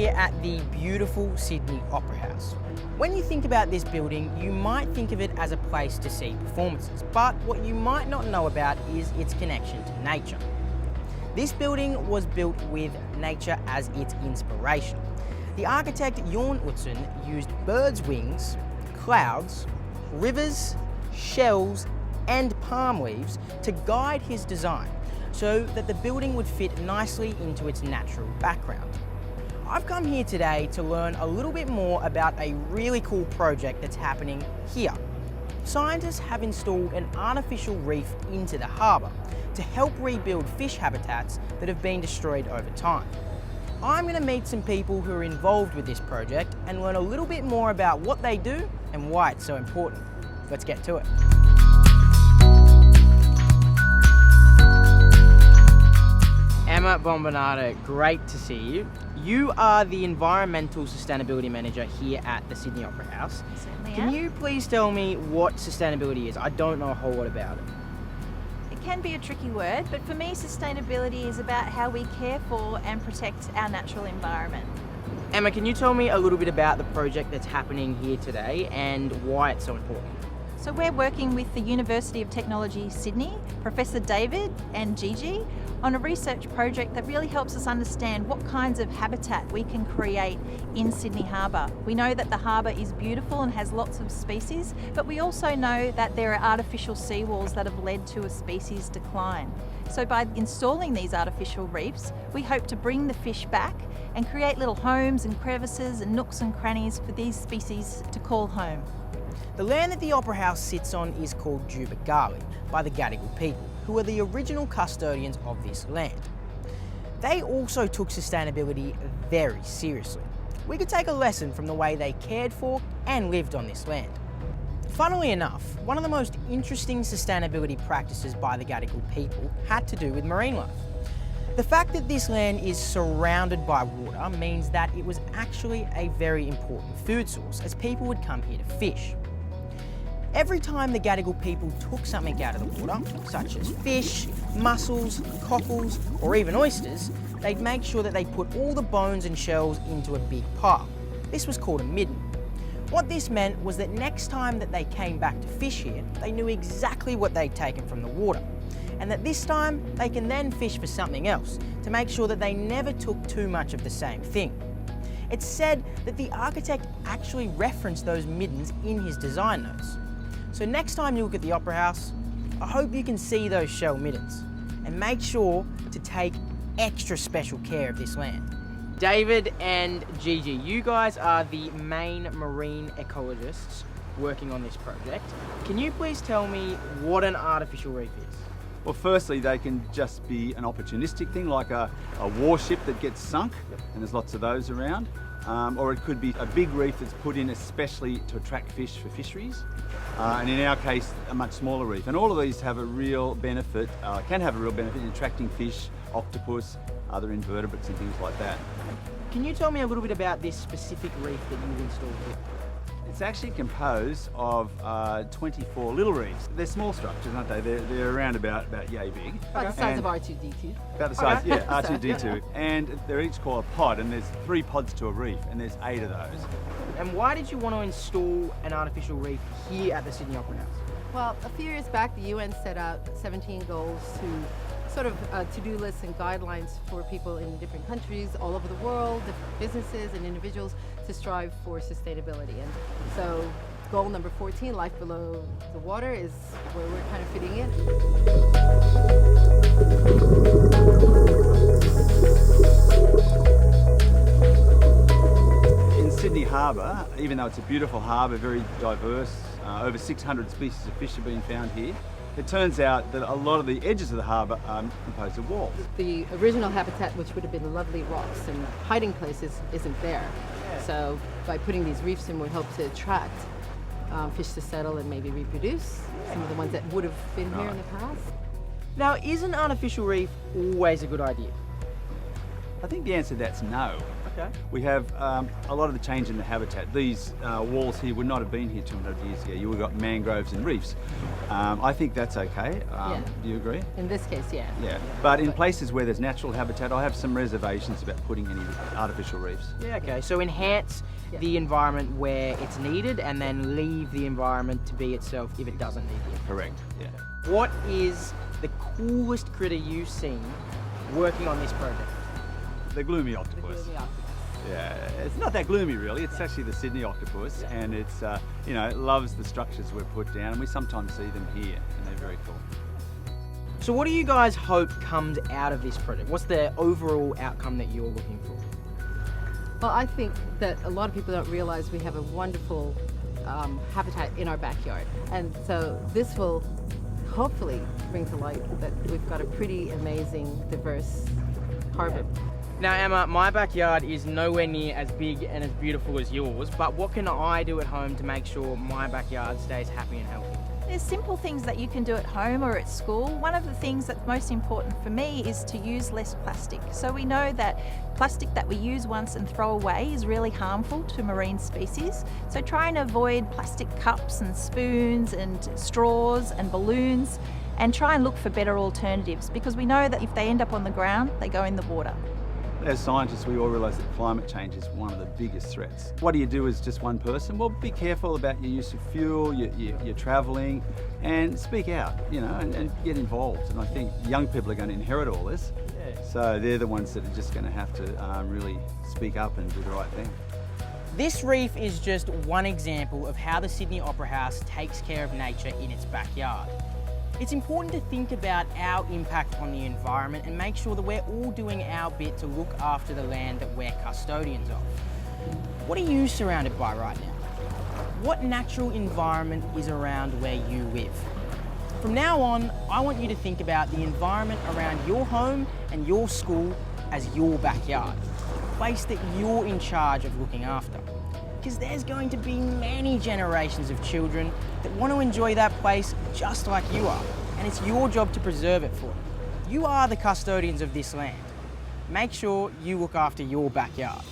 here at the beautiful Sydney Opera House. When you think about this building, you might think of it as a place to see performances, but what you might not know about is its connection to nature. This building was built with nature as its inspiration. The architect Jorn Utzon used birds' wings, clouds, rivers, shells, and palm leaves to guide his design so that the building would fit nicely into its natural background. I've come here today to learn a little bit more about a really cool project that's happening here. Scientists have installed an artificial reef into the harbour to help rebuild fish habitats that have been destroyed over time. I'm going to meet some people who are involved with this project and learn a little bit more about what they do and why it's so important. Let's get to it. Emma Bombonata, great to see you. You are the Environmental Sustainability Manager here at the Sydney Opera House. Certainly am. Can you please tell me what sustainability is? I don't know a whole lot about it. It can be a tricky word, but for me sustainability is about how we care for and protect our natural environment. Emma, can you tell me a little bit about the project that's happening here today and why it's so important? So we're working with the University of Technology Sydney, Professor David and Gigi, on a research project that really helps us understand what kinds of habitat we can create in Sydney Harbour. We know that the harbour is beautiful and has lots of species, but we also know that there are artificial seawalls that have led to a species decline. So by installing these artificial reefs, we hope to bring the fish back and create little homes and crevices and nooks and crannies for these species to call home. The land that the Opera House sits on is called Jubagali by the Gadigal people, who are the original custodians of this land. They also took sustainability very seriously. We could take a lesson from the way they cared for and lived on this land. Funnily enough, one of the most interesting sustainability practices by the Gadigal people had to do with marine life. The fact that this land is surrounded by water means that it was actually a very important food source, as people would come here to fish. Every time the Gadigal people took something out of the water, such as fish, mussels, cockles, or even oysters, they'd make sure that they put all the bones and shells into a big pile. This was called a midden. What this meant was that next time that they came back to fish here, they knew exactly what they'd taken from the water, and that this time they can then fish for something else to make sure that they never took too much of the same thing. It's said that the architect actually referenced those middens in his design notes. So next time you look at the Opera House, I hope you can see those shell middens and make sure to take extra special care of this land. David and Gigi, you guys are the main marine ecologists working on this project. Can you please tell me what an artificial reef is? Well, firstly, they can just be an opportunistic thing, like a warship that gets sunk, and there's lots of those around. Or it could be a big reef that's put in especially to attract fish for fisheries. And in our case, a much smaller reef. And all of these have a real benefit, can have a real benefit in attracting fish, octopus, other invertebrates and things like that. Can you tell me a little bit about this specific reef that you've installed here? It's actually composed of 24 little reefs. They're small structures, aren't they? They're around about yay big. About the size of R2-D2. About the size, yeah, R2-D2. And they're each called a pod, and there's 3 pods to a reef, and there's 8 of those. And why did you want to install an artificial reef here at the Sydney Opera House? Well, a few years back, the UN set out 17 goals to sort of to-do lists and guidelines for people in different countries all over the world, different businesses and individuals to strive for sustainability. And so goal number 14, life below the water, is where we're kind of fitting In Sydney Harbour, even though it's a beautiful harbour, very diverse, over 600 species of fish have been found here. It turns out that a lot of the edges of the harbour are composed of walls. The original habitat, which would have been lovely rocks and hiding places, isn't there. So by putting these reefs in, we hope to attract fish to settle and maybe reproduce, some of the ones that would have been here in the past. Now, is an artificial reef always a good idea? I think the answer to that's no. Okay. We have a lot of the change in the habitat. These walls here would not have been here 200 years ago. You would have got mangroves and reefs. I think that's okay. Do you agree? In this case, yeah. Yeah. But in places where there's natural habitat, I have some reservations about putting any artificial reefs. Yeah, okay. So enhance the environment where it's needed and then leave the environment to be itself if it doesn't need it. Correct. Yeah. What is the coolest critter you've seen working on this project? The gloomy octopus. Yeah, it's not that gloomy really. It's actually the Sydney octopus, and it's you know, it loves the structures we've put down, and we sometimes see them here, and they're very cool. So what do you guys hope comes out of this project? What's the overall outcome that you're looking for? Well, I think that a lot of people don't realize we have a wonderful habitat in our backyard, and so this will hopefully bring to light that we've got a pretty amazing, diverse harbour. Now Emma, my backyard is nowhere near as big and as beautiful as yours, but what can I do at home to make sure my backyard stays happy and healthy? There's simple things that you can do at home or at school. One of the things that's most important for me is to use less plastic. So we know that plastic that we use once and throw away is really harmful to marine species. So try and avoid plastic cups and spoons and straws and balloons, and try and look for better alternatives, because we know that if they end up on the ground, they go in the water. As scientists, we all realise that climate change is one of the biggest threats. What do you do as just one person? Well, be careful about your use of fuel, your travelling, and speak out, you know, and get involved. And I think young people are going to inherit all this, so they're the ones that are just going to have to really speak up and do the right thing. This reef is just one example of how the Sydney Opera House takes care of nature in its backyard. It's important to think about our impact on the environment and make sure that we're all doing our bit to look after the land that we're custodians of. What are you surrounded by right now? What natural environment is around where you live? From now on, I want you to think about the environment around your home and your school as your backyard, a place that you're in charge of looking after. Because there's going to be many generations of children that want to enjoy that place just like you are, and it's your job to preserve it for them. You are the custodians of this land. Make sure you look after your backyard.